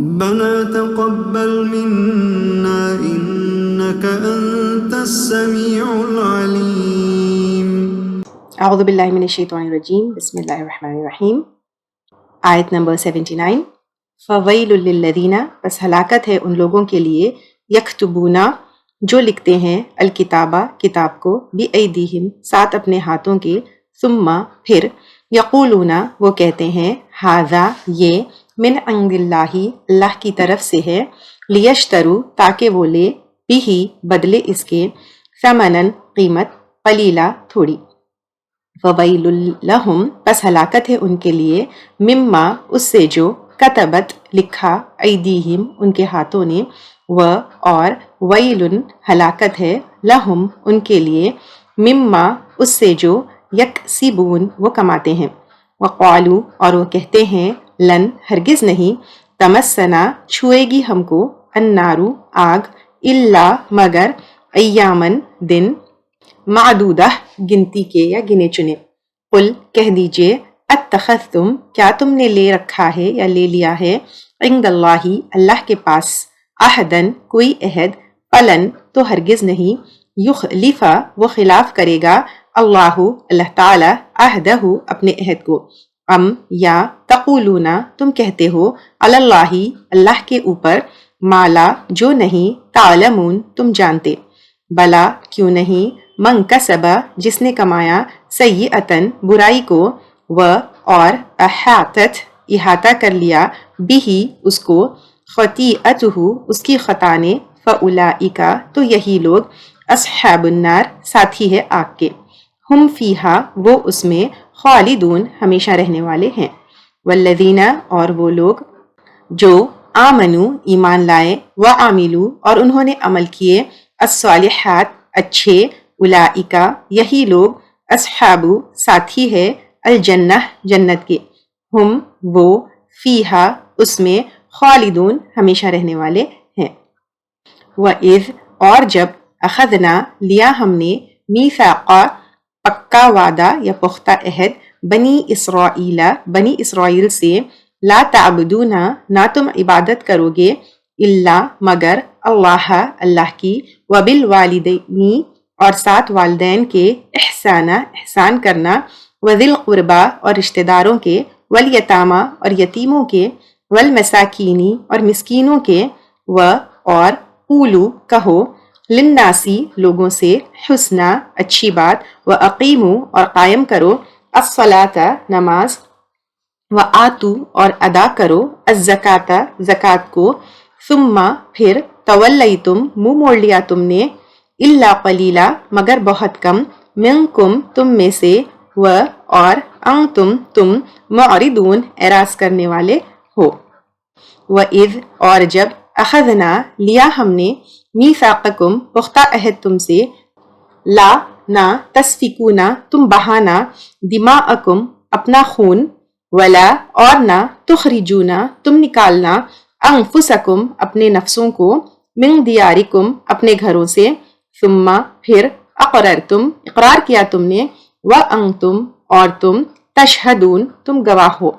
ربنا تقبل منا إنك أنت السميع العليم۔ اعوذ باللہ من الشیطان الرجیم، بسم اللہ الرحمن الرحیم۔ آیت نمبر 79۔ فویل للذین، پس ہلاکت ہے ان لوگوں کے لیے، یکتبون جو لکھتے ہیں، الکتابہ کتاب کو، بایدیہم ساتھ اپنے ہاتھوں کے، ثم پھر، یقولون وہ کہتے ہیں، ھذا یہ، من عند اللہ اللہ کی طرف سے ہے، لیشتروا تاکہ وہ لے، بہ بدلے اس کے، ثمناً قیمت، قلیلا تھوڑی۔ فویل لہم پس ہلاکت ہے ان کے لیے، مما اس سے جو، کتبت لکھا، ایدیہم ان کے ہاتھوں نے، اور ویل ہلاکت ہے، لہم ان کے لیے، مما اس سے جو، یکسبون وہ کماتے ہیں۔ وقالو اور وہ کہتے ہیں، لن ہرگز نہیں، تمسنا چھوئے گی ہم کو، النارو آگ، الا مگر، ایامن دن، معدودہ گنتی کے یا گنے چنے۔ قل کہہ دیجئے، اتخذتم کیا تم نے لے رکھا ہے یا لے لیا ہے، عند اللہ اللہ کے پاس، عہدن کوئی عہد، فلن تو ہرگز نہیں، یخلفا وہ خلاف کرے گا، اللہ تعالی عہدہ اپنے عہد کو، ام یا تقولون تم کہتے ہو، علی اللہ اللہ کے اوپر، مالا جو نہیں، تعلمون تم جانتے، بلا کیوں نہیں، من کسب جس نے کمایا، سیئتن برائی کو، اور احاطت احاطہ کر لیا، بھی اس کو، خطیئتہ اس کی خطا نے، فاولئک تو یہی لوگ، اصحاب النار ساتھی ہے آگ کے، ہم فیہا وہ اس میں، خالدون ہمیشہ رہنے والے ہیں۔ والذین اور وہ لوگ جو، آمنو ایمان لائے، وعملوا اور انہوں نے عمل کیے، الصالحات اچھے، اولئک یہی لوگ، اصحاب ساتھی ہے، الجنہ جنت کے، ہم وہ، فیہا اس میں، خالدون ہمیشہ رہنے والے ہیں۔ وَإِذْ اور جب، اخذنا لیا ہم نے، میثاق پکا وعدہ یا پختہ عہد، بنی اسرائیل بنی اسرائیل سے، لا تعبدون نہ تم عبادت کرو گے، الا مگر، اللہ اللہ کی، وبالوالدین اور ساتھ والدین کے، احسانہ احسان کرنا، وذی القربیٰ اور رشتہ داروں کے، والیتامى اور یتیموں کے، والمساکین اور مسکینوں کے، اور قولوا کہو، للناسی لوگوں سے، حسنا اچھی بات، واقیموا اور قائم کرو، الصلاۃ نماز، وآتوا اور ادا کرو، الزکاۃ زکوٰۃ کو، ثم پھر، تولیتم منہ موڑ لیا تم نے، الا قلیلا مگر بہت کم، منکم تم میں سے، اور انتم تم، معرضون اعراض کرنے والے ہو۔ وَإِذْ اور جب، اخذنا لیا ہم نے، میثاقکم پختہ عہد تم سے، لا نہ، تسفکون تم بہانا، دماءکم اپنا خون، ولا اور نہ، تخرجون تم نکالنا، انفسکم اپنے نفسوں کو، من دیارکم اپنے گھروں سے، ثم پھر، اقررتم اقرار کیا تم نے، وانتم اور تم، تشہدون تم گواہ ہو،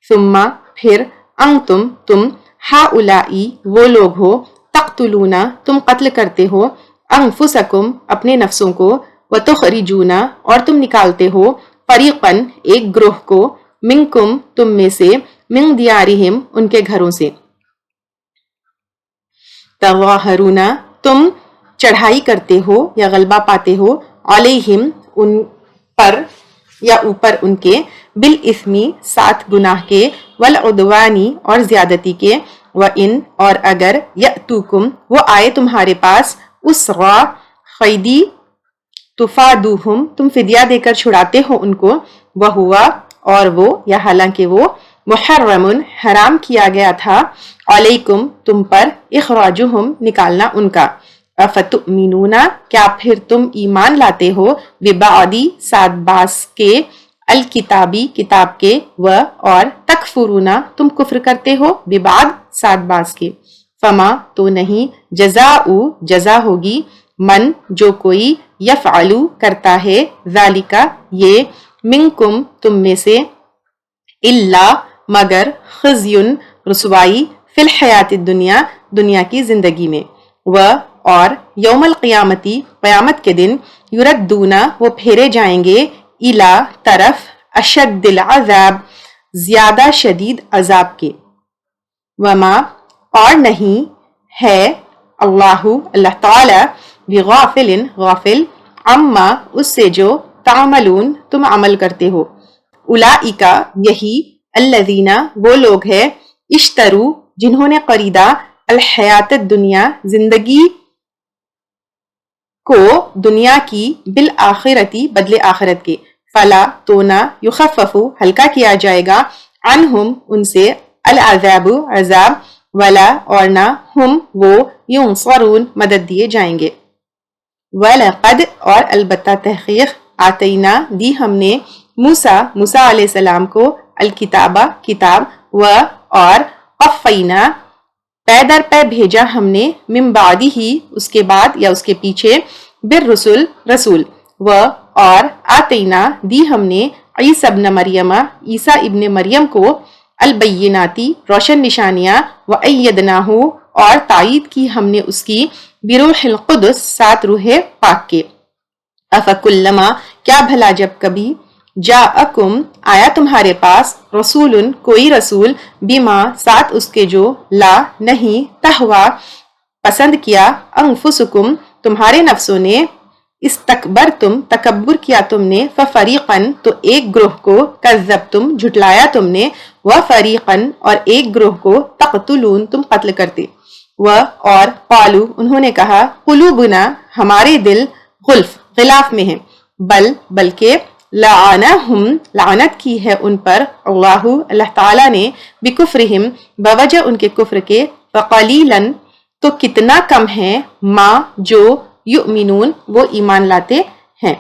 ثم پھر، انتم تم، ہؤلائی وہ لوگ ہو، تقتلون تم قتل کرتے ہو، انفسکم اپنے نفسوں کو، وتخرجون اور تم نکالتے ہو، فریقاً ایک گروہ کو، منکم تم میں سے، من دیارہم ان کے گھروں سے، تظاہرون تم چڑھائی کرتے ہو یا غلبہ پاتے ہو، علیہم ان پر یا اوپر ان کے، بالاثم ساتھ گناہ کے، والعدوان اور زیادتی کے، وان اور اگر، یأتوکم وہ آئے تمہارے پاس، اسریٰ قیدی، تفادوہم تم فدیہ دے کر چھڑاتے ہو ان کو، وہوا اور وہ، یا حالانکہ وہ، محرم حرام کیا گیا تھا، علیکم تم پر، اخراجہم نکالنا ان کا، افتؤمنون کیا پھر تم ایمان لاتے ہو، ببعض ساتھ بعض کے، الکتابی کتاب کے، اور تکفرون تم کفر کرتے ہو، ببعض ساتھ بعض کے، فما تو نہیں، جزاء جزا ہوگی، من جو کوئی، یفعلو کرتا ہے، ذالک یہ، منکم تم میں سے، الا مگر، خزی رسوائی، فی الحیات الدنیا دنیا کی زندگی میں، و اور یوم القیامتی قیامت کے دن یردون وہ پھیرے جائیں گے الی طرف اشد العذاب زیادہ شدید عذاب کے، وما اور نہیں ہے اللہ تعالی بغافل غافل عما اس سے جو تعملون تم عمل کرتے ہو، اولئک یہی الذین وہ لوگ ہیں اشترو جنہوں نے خریدا الحیات الدنیا زندگی کو دنیا کی بالآخرتی بدلے آخرت کے، فلا تو نہ یخفف ہلکا کیا جائے گا عنہم ان سے العذاب عذاب ولا اور نہ ہم وہ ینصرون مدد دیے جائیں گے، وَلَقَدْ اور البتہ تحقیق آتینا دی ہم نے موسیٰ علیہ السلام کو الکتابہ کتاب و اور قفینا پے در پے بھیجا ہم نے من بعدی ہی اس کے بعد یا اس کے پیچھے بالرسل رسول، و اور آتینا دی ہم نے عیسیٰ ابن مریم عیسیٰ ابن مریم کو البیناتی روشن نشانیاں و ایدناہ اور تائید کی ہم نے اس کی بروح القدس ساتھ روح پاک کے، افکلما کیا بھلا جب کبھی جاءکم آیا تمہارے پاس رسول کوئی رسول بما ساتھ اس کے جو لا نہیں تہوا پسند کیا انفسکم تمہارے نفسوں نے استکبرتم تکبر کیا تم نے ففریقن تو ایک گروہ کو کذبتم جھٹلایا تم نے وفریقن اور ایک گروہ کو تقتلون تم قتل کرتے، و اور قالو انہوں نے کہا قلوبنا ہمارے دل غلاف میں ہیں، بلکہ لعنہم لعنت کی ہے ان پر اللہ تعالیٰ نے بکفرہم بوجہ ان کے کفر کے، فقلیلاً تو کتنا کم ہے ما جو یؤمنون وہ ایمان لاتے ہیں،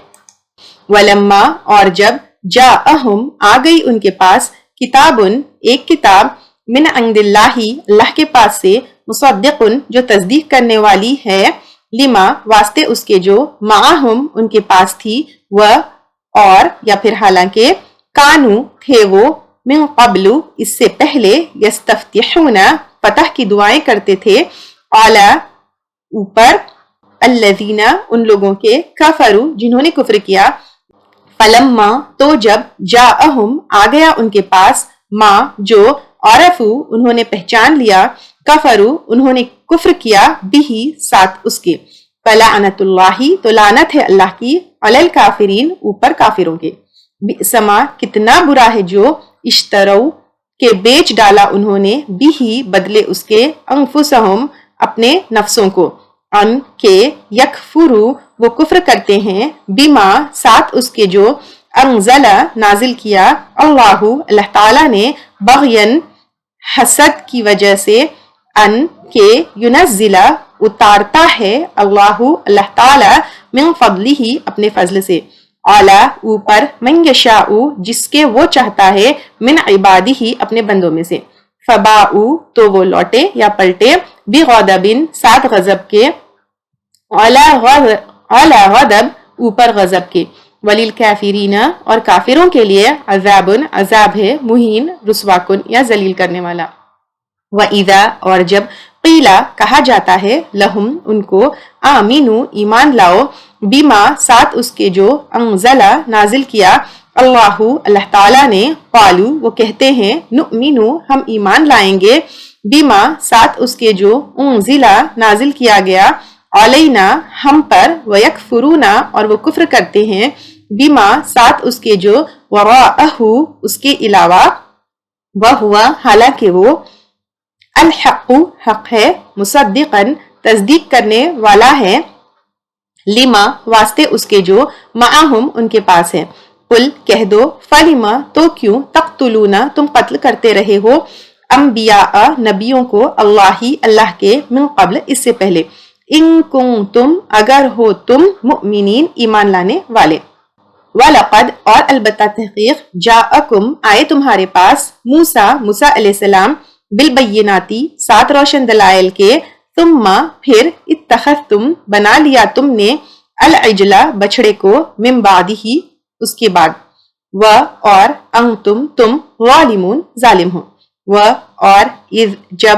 ولما اور جب جاءہم آ گئی ان کے پاس کتابن ایک کتاب من عند اللہ کے پاس سے مصدقن جو تصدیق کرنے والی ہے لما واسطے اس کے جو معہم ان کے پاس تھی، و اور یا پھر حالانکہ کانو تھے وہ من قبل اس سے پہلے یستفتحون فتح کی دعائیں کرتے تھے اعلی اوپر الذین ان لوگوں کے کفروا جنہوں نے کفر کیا، فلما تو جب جاءہم آ گیا ان کے پاس ما جو عرفو انہوں نے پہچان لیا کفروا انہوں نے کفر کیا بھی ساتھ اس کے، فلعنت اللہ تو لعنت ہے اللہ کی علی الکافرین اوپر کافروں کے، بئسما کتنا برا ہے جو اشترو کہ بیچ ڈالا انہوں نے بھی بدلے اس کے انفسہم اپنے نفسوں کو، ان کے یکفرو وہ کفر کرتے ہیں بما ساتھ اس کے جو انزل نازل کیا اللہ تعالیٰ نے بغین حسد کی وجہ سے، ان کے ینزل اتارتا ہے اللہ تعالیٰ من فضلہ اپنے فضل سے، اعلیٰ اوپر من یشاء جس کے وہ چاہتا ہے من عبادہ اپنے بندوں میں سے، فباؤ تو وہ لوٹے یا پلٹے بغضبن ساتھ غضب کے، اعلیٰ غضب اوپر غضب کے، وللکافرین اور کافروں کے لیے عذاب عذاب ہے مہین رسوا کن یا ذلیل کرنے والا، وَإِذَا اور جب قیلا کہا جاتا ہے لہم ان کو آمینو ایمان لاؤ بما ساتھ اس کے جو انزل نازل کیا اللہ تعالیٰ نے، قالو وہ کہتے ہیں نؤمنو ہم ایمان لائیں گے بما ساتھ اس کے جو انزل نازل کیا گیا علینا ہم پر، ویکفرون اور وہ کفر کرتے ہیں بما ساتھ اس کے جو وراءہ اس کے علاوہ، وہوا حالانکہ وہ الحق حق ہے، مصدقاً تصدیق کرنے والا ہے، لما واسطے اس کے جو معہم ان کے پاس ہے، قل کہہ دو فلما تو کیوں تقتلون تم قتل کرتے رہے ہو انبیاء نبیوں کو اللہ کے من قبل اس سے پہلے، ان کنتم اگر ہو تم مؤمنین ایمان لانے والے، وَلَقَدْ اور البتہ تحقیق جاءکم آئے تمہارے پاس موسیٰ علیہ السلام بالبیناتی سات روشن دلائل کے، ثم پھر اتخذتم بنا لیا تم نے العجل بچڑے کو من بعدہ اس کے بعد، و اور انتم تم ظالمون ظالم ہو، و اور اذ جب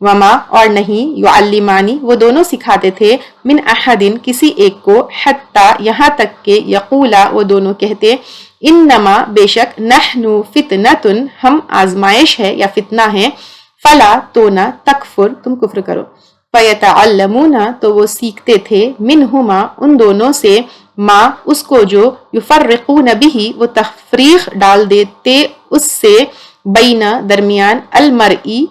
وما اور نہیں یعلمانی وہ دونوں سکھاتے تھے من احدن کسی ایک کو حتی یہاں تک کہ یقولا وہ دونوں کہتے انما بے شک نحنو فتنتن ہم آزمائش ہے یا فتنہ ہے فلا تو نہ تکفر تم کفر کرو فیتعلمون تو وہ سیکھتے تھے منہما ان دونوں سے ما اس کو جو یفرقون به وہ تفریق ڈال دیتے اس سے بین درمیان المرئی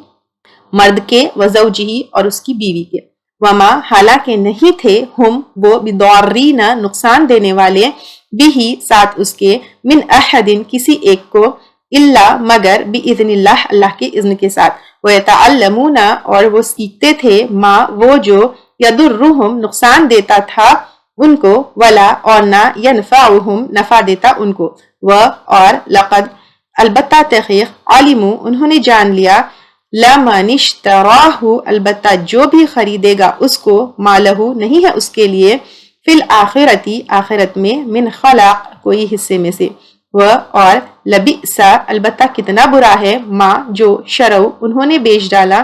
مرد کے وزوجہی اور اس کی بیوی کے وما حالانکہ نہیں تھے ہم وہ بدارین نقصان دینے والے بھی ساتھ اس کے من احدن کسی ایک کو الا مگر باذن اللہ اللہ کے اذن کے ساتھ ویتعلمون اور وہ سیکھتے تھے ما وہ جو یضرہم نقصان دیتا تھا ان کو ولا اور نہ ینفعہم نفع دیتا ان کو اور لقد البتہ تحقیق علموا انہوں نے جان لیا لمن اشتراہ البتہ جو بھی خریدے گا اس کو مالہ نہیں ہے اس کے لیے فی الآخرتی آخرت میں من خلاق کوئی حصے میں سے اور لبئس البتہ کتنا برا ہے ما جو شرو انہوں نے بیچ ڈالا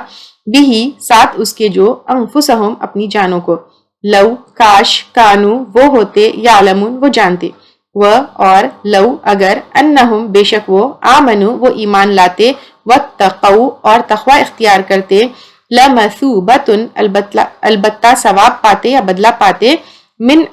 بھی ساتھ اس کے جو انفسہم اپنی جانوں کو لو کاش کانو وہ ہوتے یعلمون وہ جانتے اور لو اگر انہم بے شک وہ آمنو وہ ایمان لاتے واتقوا اور تقوی اختیار کرتے لمثوبتن البتہ ثواب پاتے یا بدلہ پاتے من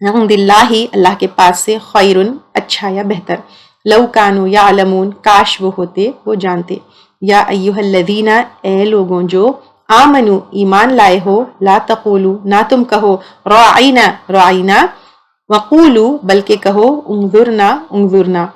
عند اللہ اللہ کے پاس سے خیرن اچھا یا بہتر لو کانو یعلمون کاش وہ ہوتے وہ جانتے یا ایھا الذین اے لوگوں جو آمنو ایمان لائے ہو لا تقولو نہ تم کہو راعینا راعینا وقولو بلکہ کہو انظرنا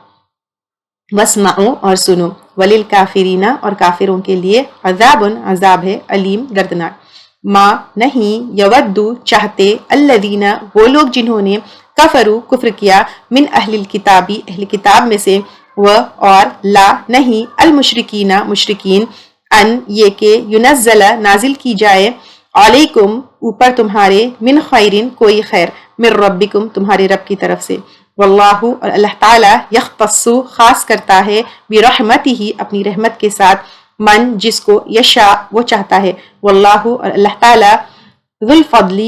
واسمعوا اور سنو وللکافرین اور کافروں کے لیے عذاب عذاب ہے علیم دردناک ما نہیں یودو چاہتے الذین وہ لوگ جنہوں نے کفروا کفر کیا من اہل الکتابی اہل کتاب میں سے اور لا نہیں المشرکین مشرکین ان یہ کہ ینزل نازل کی جائے علیکم اوپر تمہارے من خیرن کوئی خیر من ربکم تمہارے رب کی طرف سے واللہ اور اللہ تعالی یختص خاص کرتا ہے برحمتہ اپنی رحمت کے ساتھ من جس کو یشاء وہ چاہتا ہے واللہ اور اللہ تعالی ذو الفضل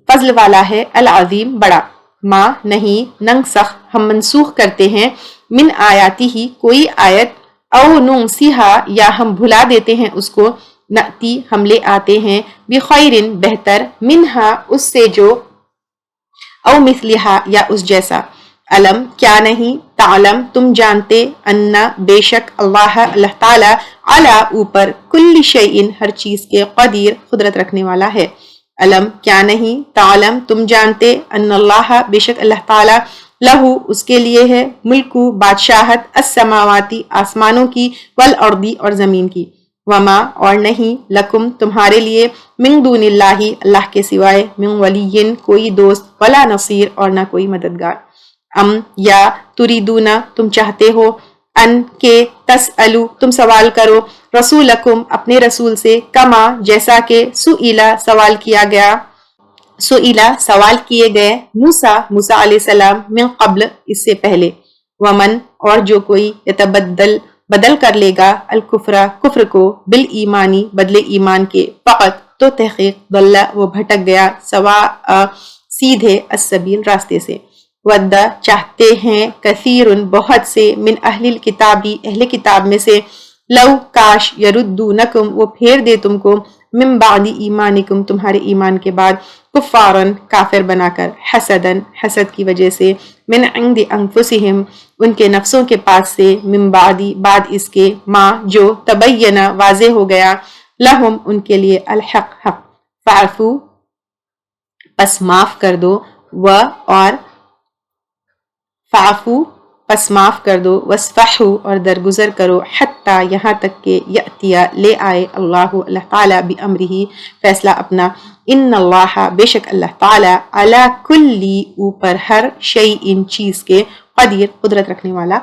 فضل والا ہے العظیم بڑا ما نہیں ننسخ ہم منسوخ کرتے ہیں من آیاتی ہی کوئی آیت او ننسیہا یا ہم بھلا دیتے ہیں اس کو نأتی ہم لے آتے ہیں بخیرن بہتر منہا اس سے جو او مثلہا یا اس جیسا علم کیا نہیں تعلم تم جانتے ان بے شک اللہ اللہ تعالی علی اوپر کل شیء ہر چیز کے قدیر قدرت رکھنے والا ہے علم کیا نہیں تعلم تم جانتے ان اللہ بے شک اللہ تعالی لہو اس کے لیے ہے ملکو بادشاہت السماواتی آسمانوں کی والارضی اور زمین کی وما اور نہیں لکم تمہارے لیے من دون اللہ اللہ کے سوائے من ولی کوئی دوست ولا نصیر اور نہ کوئی مددگار ام یا تریدون تم چاہتے ہو ان کے تسألو تم سوال کرو رسولکم اپنے رسول سے کما جیسا کہ سئیلا سوال کیا گیا سئیلا سوال کیے گئے موسیٰ علیہ السلام من قبل اس سے پہلے ومن اور جو کوئی بدل کر لے گا الکفر کفر کو بالایمانی بدلے ایمان کے فقط تو تحقیق ضل وہ بھٹک گیا سوا سیدھے السبیل راستے سے ود چاہتے ہیں کثیر بہت سے من اہل الکتابی اہل کتاب میں سے لو کاش یردونکم وہ پھیر دے تم کو من بعد ایمانکم تمہارے ایمان کے بعد کفارن کافر بنا کر حسدن حسد کی وجہ سے من عند انفسہم ان کے نفسوں کے پاس سے من بعد اس کے ما جو تبین واضح ہو گیا لہم ان کے لیے الحق حق فعفو پس معاف کر دو اور فعفو پس معاف کر دو واسفحو اور درگزر کرو حتی یہاں تک کہ یأتیا لے آئے اللہ تعالی بامرہ فیصلہ اپنا ان اللہ بے شک اللہ تعالی علی کلی اوپر ہر شیء چیز کے قدیر قدرت رکھنے والا